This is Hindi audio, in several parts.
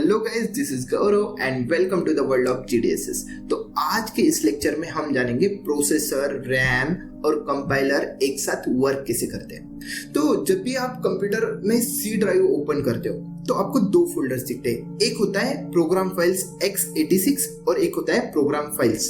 Hello guys, this is Gaurav and welcome to the world of GDSS. तो आज के इस लेक्चर में हम जानेंगे प्रोसेसर, रैम और कंपाइलर एक साथ वर्क कैसे करते हैं। तो जब भी आप कंप्यूटर में सी ड्राइव ओपन करते हो तो आपको दो फोल्डर्स दिखते हैं। एक होता है प्रोग्राम फाइल्स x86 और एक होता है प्रोग्राम फाइल्स।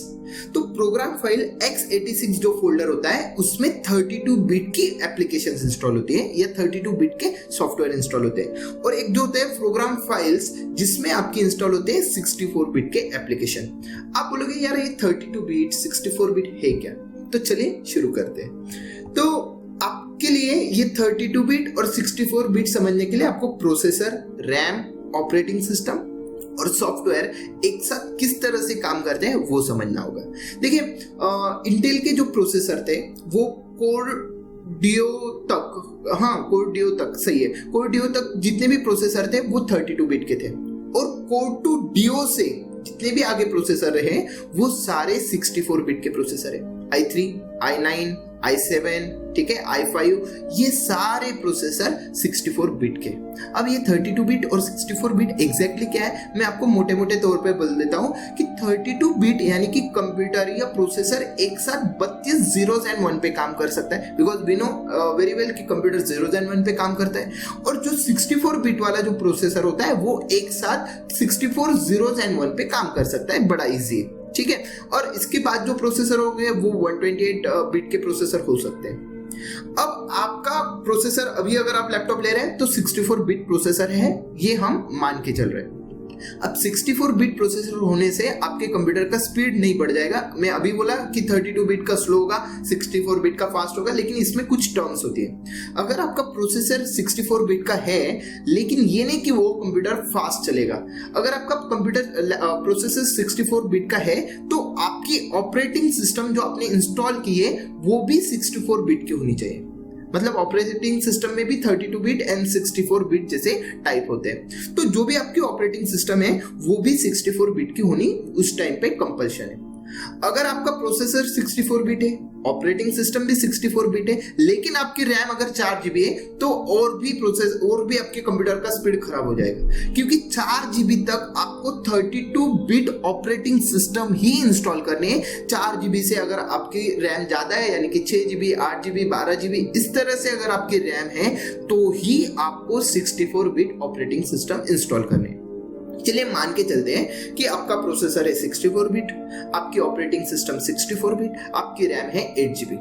तो प्रोग्राम फाइल x86 जो फोल्डर होता है उसमें 32 बिट की एप्लीकेशंस इंस्टॉल होती है या 32 बिट के सॉफ्टवेयर इंस्टॉल होते हैं, और एक जो होता है प्रोग्राम फाइल्स जिसमें आपके इंस्टॉल होते हैं 64 बिट के एप्लीकेशन। आप बोलोगे यार ये 32 बिट 64 बिट है क्या? तो चलिए शुरू करते हैं। तो आपके लिए ये 32 बिट और 64 बिट समझने के लिए आपको प्रोसेसर, रैम, ऑपरेटिंग सिस्टम और सॉफ्टवेयर एक साथ किस तरह से काम करते हैं वो समझना होगा। देखिए, इंटेल के जो प्रोसेसर थे वो कोर डियो तक सही है, कोर डियो तक जितने भी प्रोसेसर थे वो 32 बिट के थे, और कोर टू डियो से जितने भी आगे प्रोसेसर रहे वो सारे 64 बिट के प्रोसेसर है। i3, i9, i7, ठीक है, i5, ये सारे प्रोसेसर 64 बिट के। अब ये 32 बिट और 64 बिट एग्जैक्टली क्या है मैं आपको मोटे मोटे तौर पे बोल देता हूँ कि 32 बिट यानी कि कंप्यूटर या प्रोसेसर एक साथ 32 zeros and 1 पे काम कर सकता है, because we know very well कि कंप्यूटर 0s and 1 पे काम करता है। और जो 64 बिट वाला जो प्रोसेसर होता है वो एक साथ 64 zeros and 1 पे काम कर सकता है, बड़ा ईजी, ठीक है। और इसके बाद जो प्रोसेसर होंगे वो 128 बिट के प्रोसेसर हो सकते हैं। अब आपका प्रोसेसर, अभी अगर आप लैपटॉप ले रहे हैं तो 64 बिट प्रोसेसर है, ये हम मान के चल रहे हैं। अब 64 बिट प्रोसेसर होने से आपके कंप्यूटर का स्पीड नहीं बढ़ जाएगा। मैं अभी बोला कि 32 बिट का स्लो होगा, 64 बिट का फास्ट होगा, लेकिन इसमें कुछ टर्म्स होती है। अगर आपका प्रोसेसर 64 बिट का है लेकिन ये नहीं कि वो कंप्यूटर फास्ट चलेगा। अगर आपका कंप्यूटर प्रोसेसर 64 बिट का है तो आपकी ऑपरेटिंग सिस्टम जो आपने इंस्टॉल की है वो भी 64 बिट की होनी चाहिए। मतलब ऑपरेटिंग सिस्टम में भी 32 बिट एंड 64 बिट जैसे टाइप होते हैं। तो जो भी आपकी ऑपरेटिंग सिस्टम है वो भी 64 बिट की होनी उस टाइम पे कंपल्शन है। अगर आपका प्रोसेसर 64 बिट है, ऑपरेटिंग सिस्टम भी 64 बिट है, लेकिन आपकी रैम अगर 4 GB है तो और भी आपके कंप्यूटर का स्पीड खराब हो जाएगा, क्योंकि 4 GB तक आपको 32 बिट ऑपरेटिंग सिस्टम ही इंस्टॉल करने है। 4 GB से अगर आपकी रैम ज्यादा है यानी कि 6 GB, 8 GB, 12 GB इस तरह से अगर आपकी रैम है तो ही आपको 64 बिट ऑपरेटिंग सिस्टम इंस्टॉल करने है। चलिए मान के चलते हैं कि आपका प्रोसेसर है 64 बिट, आपकी ऑपरेटिंग सिस्टम 64 बिट, आपकी रैम है 8 GB।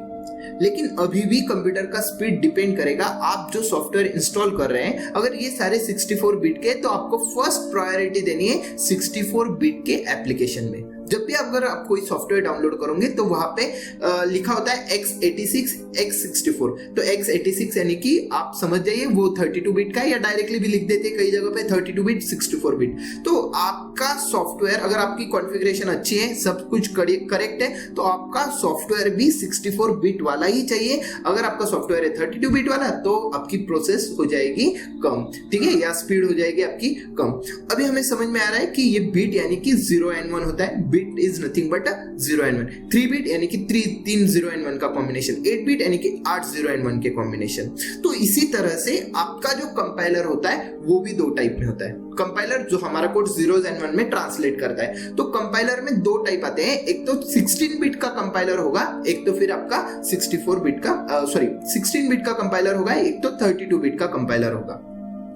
लेकिन अभी भी कंप्यूटर का स्पीड डिपेंड करेगा आप जो सॉफ्टवेयर इंस्टॉल कर रहे हैं। अगर ये सारे 64 बिट के तो आपको फर्स्ट प्रायोरिटी देनी है 64 बिट के एप्लीकेशन में। जब भी अगर आप कोई सॉफ्टवेयर डाउनलोड करोगे तो वहां पे लिखा होता है x86, x64। तो x86 यानी कि आप समझ जाइए वो 32 बिट का है, या डायरेक्टली भी लिख देते हैं कई जगह पे 32 बिट 64 बिट। तो आपका सॉफ्टवेयर, अगर आपकी कॉन्फ़िगरेशन अच्छी है, सब कुछ करेक्ट है, तो आपका सॉफ्टवेयर भी 64 बिट वाला ही चाहिए। अगर आपका सॉफ्टवेयर है 32 बिट वाला तो आपकी प्रोसेस हो जाएगी कम, ठीक है, या स्पीड हो जाएगी आपकी कम। अभी हमें समझ में आ रहा है कि ये बिट यानी कि 0 and 1 होता है। Bit is nothing but 0 and 1। 3 bit यानी कि 3 0 and 1 का कॉम्बिनेशन, 8 बिट यानी कि 8 0 and 1 के कॉम्बिनेशन। तो इसी तरह से आपका जो कंपाइलर होता है वो भी दो टाइप में होता है। कंपाइलर जो हमारा कोड 0s and 1 में ट्रांसलेट करता है। तो कंपाइलर में दो टाइप आते हैं, एक तो 16 बिट का कंपाइलर होगा, एक तो फिर आपका 16 बिट का कंपाइलर होगा, एक तो 32 बिट का कंपाइलर होगा।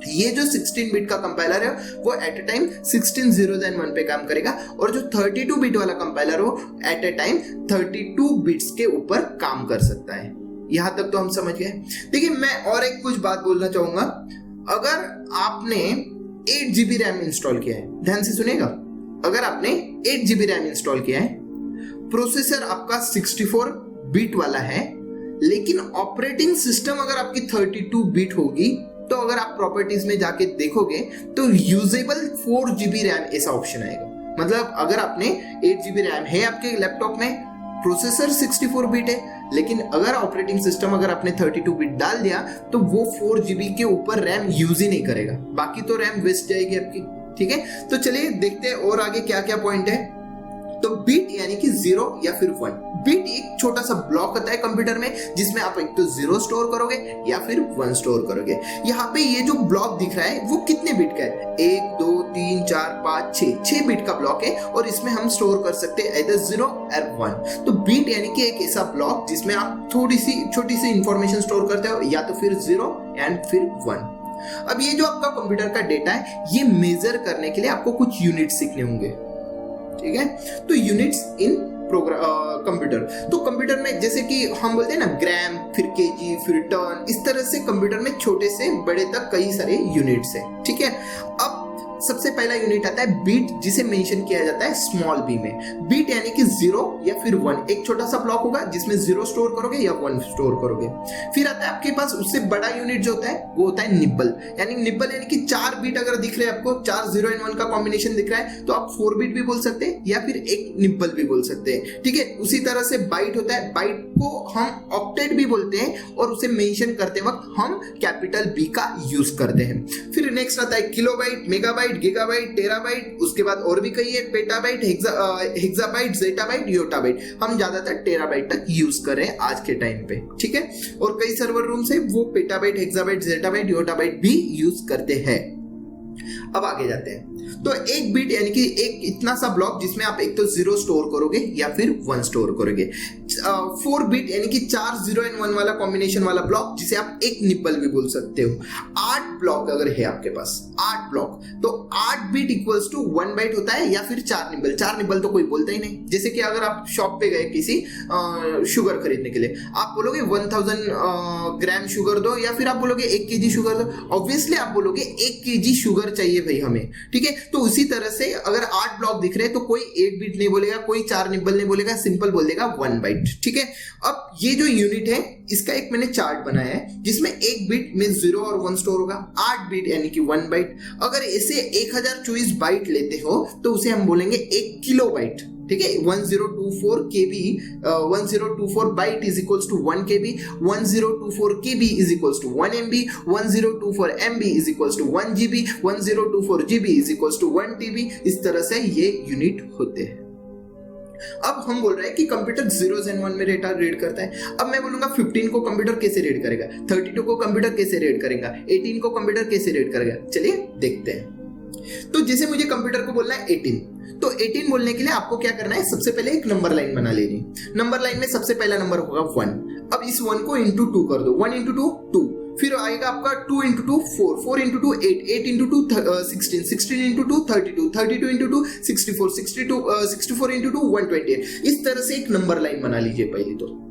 ये जो 16 बिट का कंपाइलर है वो at a time 16 zeros and 1 पे काम करेगा, और जो 32 बिट वाला कंपाइलर हो एट अ टाइम 32 बिट्स के ऊपर काम कर सकता है। यहां तक तो हम समझ गए। देखिए, मैं और एक कुछ बात बोलना चाहूंगा। अगर आपने 8 GB रैम इंस्टॉल किया है, ध्यान से सुनिएगा, अगर आपने 8 GB रैम इंस्टॉल किया है, प्रोसेसर आपका 64 बिट वाला है, लेकिन ऑपरेटिंग सिस्टम अगर आपकी 32 बिट होगी तो अगर आप प्रॉपर्टीज में जाके देखोगे तो यूजेबल 4 GB रैम ऐसा ऑप्शन आएगा। मतलब अगर आपने 8 GB रैम है आपके लैपटॉप में, प्रोसेसर 64 बिट है, लेकिन अगर ऑपरेटिंग सिस्टम अगर आपने 32 बिट डाल दिया तो वो 4 GB के ऊपर रैम यूज ही नहीं करेगा, बाकी तो रैम वेस्ट जाएगी आपकी, ठीक है। तो चलिए देखते हैं और आगे क्या क्या पॉइंट है। तो बिट यानी कि 0 या फिर 1। बिट एक छोटा सा ब्लॉक होता है कंप्यूटर में जिसमें आप एक तो 0 स्टोर करोगे या फिर 1 स्टोर करोगे। यहाँ पे ये जो ब्लॉक दिख रहा है वो कितने बिट का है? 1 2 3 4 5 6 बिट का ब्लॉक है और इसमें हम स्टोर कर सकते हैं either 0 और 1। तो बिट यानी कि एक ऐसा ब्लॉक जिसमें आप थोड़ी सी छोटी सी इंफॉर्मेशन स्टोर करते हो, या तो फिर 0 एंड फिर 1। अब ये जो आपका कंप्यूटर का डेटा है ये मेजर करने के लिए आपको कुछ यूनिट्स सीखने होंगे, ठीक है? तो यूनिट्स इन कंप्यूटर, तो कंप्यूटर में जैसे कि हम बोलते हैं ना ग्राम, फिर केजी, फिर टर्न, इस तरह से कंप्यूटर में छोटे से बड़े तक कई सारे यूनिट्स हैं, ठीक है? अब सबसे पहला यूनिट आता है बीट, जिसे मेंशन किया जाता है स्मॉल बी में। बीट यानी कि 0 या फिर 1, एक छोटा सा ब्लॉक होगा जिसमें 0 स्टोर करोगे या 1 स्टोर करोगे। फिर आता है आपके पास उससे बड़ा यूनिट जो होता है वो होता है निब्बल, यानी कि 4 बीट अगर दिख रहे हैं आपको, 4 0 एंड 1 का कॉम्बिनेशन दिख रहा है तो आप 4 बीट भी बोल सकते हैं या फिर एक निब्बल भी बोल सकते हैं, ठीक है? उसी तरह से बाइट होता है, बाइट को हम ऑक्टेट भी बोलते हैं और उसे मेंशन करते वक्त हम कैपिटल बी का यूज करते हैं। फिर नेक्स्ट आता है किलोबाइट, मेगाबाइट, गीगाबाइट, टेराबाइट, उसके बाद और भी कई है, पेटाबाइट, हेक्साबाइट, जेटाबाइट, योटाबाइट। हम ज्यादातर टेराबाइट तक यूज कर रहे हैं आज के टाइम पे, ठीक है? और कई सर्वर रूम्स है वो पेटाबाइट, हेक्साबाइट, जेटाबाइट, योटाबाइट भी यूज करते हैं। अब आगे जाते हैं। तो एक बिट यानी कि एक इतना सा ब्लॉक जिसमें आप एक तो 0 स्टोर करोगे या फिर 1 स्टोर करोगे। 4 बिट यानी कि 4 0 एंड 1 वाला कॉम्बिनेशन वाला ब्लॉक जिसे आप एक निब्बल भी बोल सकते हो। 8 ब्लॉक अगर है आपके पास, 8 ब्लॉक, तो 8 बिट इक्वल्स टू 1 बाइट होता है या फिर 4 निब्बल। 4 निब्बल तो कोई बोलता ही नहीं। जैसे कि अगर आप शॉप पे गए किसी शुगर खरीदने के लिए, आप बोलोगे 1000 ग्राम शुगर दो या फिर आप बोलोगे 1 केजी शुगर दो। ऑब्वियसली आप बोलोगे 1 केजी शुगर चाहिए भाई हमें, ठीक है? तो उसी तरह से अगर 8 ब्लॉक दिख रहे हैं तो कोई 8 बिट नहीं बोलेगा, कोई 4 निब्बल नहीं बोलेगा, सिंपल बोल देगा 1 बाइट, ठीक है? अब ये जो यूनिट है इसका एक मैंने चार्ट बनाया है जिसमें एक बिट में 0 और 1 स्टोर होगा, 8 बिट यानी कि 1 बाइट। अगर इसे 1024 बाइट लेते हो तो उसे हम बोलेंगे 1 किलो बाइट, ठीक है? 1024 KB 1024 byte is equals to 1 KB, 1024 KB is equals to 1 MB, 1024 MB is equals to 1 GB, 1024 GB is equals to 1 TB। इस तरह से ये यूनिट होते हैं। अब हम बोल रहे हैं कि कंप्यूटर 0 एंड 1 में डेटा रीड करता है। अब मैं बोलूंगा 15 को कंप्यूटर कैसे रीड करेगा, 32 को कंप्यूटर कैसे रीड करेगा, 18 को कंप्यूटर कैसे रीड करेगा, चलिए देखते हैं। तो जैसे मुझे कंप्यूटर को बोलना है 18, तो 18 बोलने के लिए आपको क्या करना है? सबसे पहले एक नंबर लाइन बना लेनी। नंबर लाइन में सबसे पहला नंबर होगा 1। अब इस 1 को इंटू 2 कर दो, 1 इंटू 2 2, फिर आएगा आपका 2 into 2 4, 4 into 2 8, 8 into 2 16, 16 into 2 32, 32 into 2 64, 64 into 2 128। इस तरह से एक नंबर लाइन बना लीजिए पहले तो।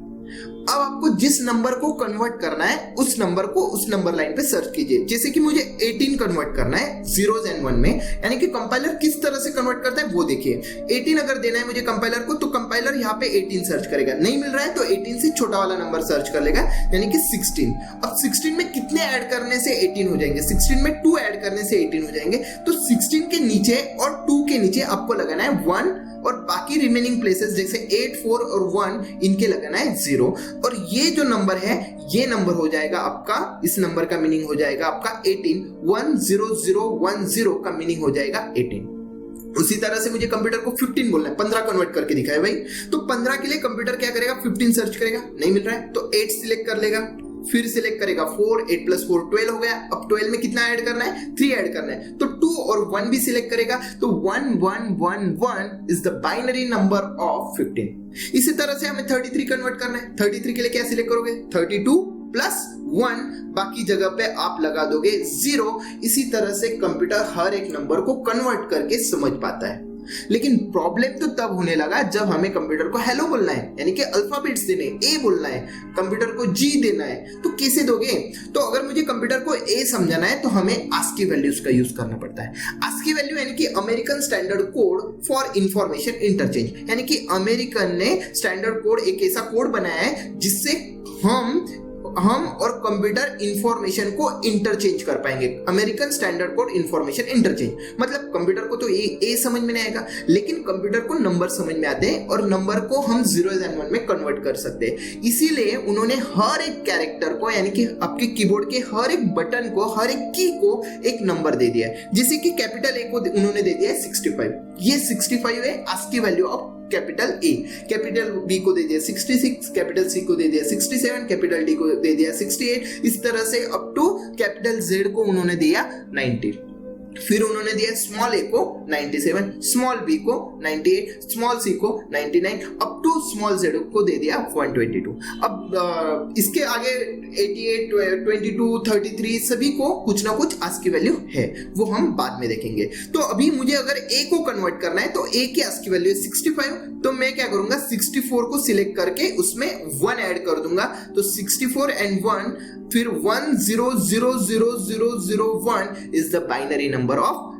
अब आपको जिस नंबर को कन्वर्ट करना है उस नंबर को उस नंबर लाइन पे सर्च कीजिए। जैसे कि मुझे 18 कन्वर्ट करना है 0 एंड 1 में, यानी कि कंपाइलर किस तरह से कन्वर्ट करता है वो देखिए। 18 अगर देना है मुझे कंपाइलर को तो कंपाइलर यहाँ पे 18 सर्च करेगा, नहीं मिल रहा है तो 18 से छोटा वाला नंबर सर्च कर लेगा, यानी कि 16। अब 16 में कितने ऐड करने से 18 हो जाएंगे? 16 में 2 ऐड करने से 18 हो जाएंगे। तो 16 के नीचे और 2 के नीचे आपको लगाना है 1 और बाकी रिमेनिंग प्लेसेस जैसे 8 4 और 1 इनके लगाना है 0। और ये जो नंबर है ये नंबर हो जाएगा आपका, इस नंबर का मीनिंग हो जाएगा आपका 18। 10010 का मीनिंग हो जाएगा 18। उसी तरह से मुझे कंप्यूटर को 15 बोलना है, 15 कन्वर्ट करके दिखाए भाई। तो 15 के लिए कंप्यूटर क्या करेगा? 15 सर्च करेगा, नहीं मिल रहा है तो 8 सिलेक्ट कर लेगा, फिर सिलेक्ट करेगा 4, 8 प्लस 4 12 हो गया। अब 12 में कितना ऐड करना है? 3 ऐड करना है, तो 2 और 1 भी सिलेक्ट करेगा। तो 1111 is the binary number of 15। इसी तरह से हमें 33 कन्वर्ट करना है। 33 के लिए क्या सिलेक्ट करोगे? 32 प्लस 1, बाकी जगह पे आप लगा दोगे 0। इसी तरह से कंप्यूटर हर एक नंबर को कन्वर्ट करके समझ पाता है। लेकिन प्रॉब्लम तो तब होने लगा जब हमें कंप्यूटर को हेलो बोलना है, यानी कि अल्फाबेट्स देने, ए बोलना है, कंप्यूटर को जी देना है। तो कैसे दोगे? तो अगर मुझे कंप्यूटर को ए समझाना है तो हमें आस्की वैल्यूज का यूज करना पड़ता है। आस्की वैल्यू यानी कि American standard code for information interchange, यानी कि अमेरिकन ने स्टैंडर्ड कोड, एक ऐसा कोड बनाया है जिससे हम हम और कंप्यूटर इंफॉर्मेशन को इंटरचेंज कर पाएंगे। American standard code information interchange मतलब कंप्यूटर को तो ए समझ में नहीं आएगा, लेकिन कंप्यूटर को नंबर समझ में आते हैं और नंबर को हम 0s and 1 में कन्वर्ट कर सकते हैं। इसीलिए उन्होंने हर एक कैरेक्टर को यानी कि आपके कीबोर्ड के हर एक बटन को, हर एक की को एक नंबर दे दिया है। जैसे कि कैपिटल ए को उन्होंने दे दिया है 65, ये 65 है ASCII value of capital A. Capital B को दे दिया 66, कैपिटल सी को दे दिया 67, कैपिटल डी को दे दिया 68, इस तरह से अप टू कैपिटल जेड को उन्होंने दिया 90। फिर उन्होंने दिया स्मॉल ए को 97, स्मॉल बी को 98, स्मॉल सी को 99, अप टू स्मॉल जेड को दे दिया 122। अब इसके आगे 88, 22, 33 सभी को कुछ ना कुछ आस्की वैल्यू है, वो हम बाद में देखेंगे। तो अभी मुझे अगर ए को कन्वर्ट करना है तो ए की आस्की वैल्यू है 65, तो मैं क्या करूंगा 64 को सिलेक्ट करके उसमें 1 ऐड कर दूंगा, तो 64 and 1 फिर 10000001 is the binary number of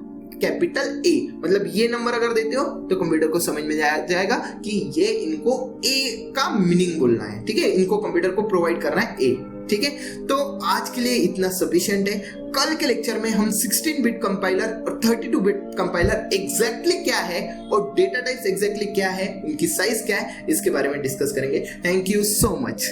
capital ए। मतलब ये नंबर अगर देते हो तो कंप्यूटर को समझ में जाएगा कि ये इनको ए का मीनिंग बोलना है, ठीक है, इनको कंप्यूटर को प्रोवाइड करना है ए, ठीक है। तो आज के लिए इतना सफिशिएंट है। कल के लेक्चर में हम 16 बिट कंपाइलर और 32 बिट कंपाइलर एग्जैक्टली क्या है और डेटा टाइप्स एग्जैक्टली क्या है, उनकी साइज क्या है, इसके बारे में डिस्कस करेंगे। Thank you so much.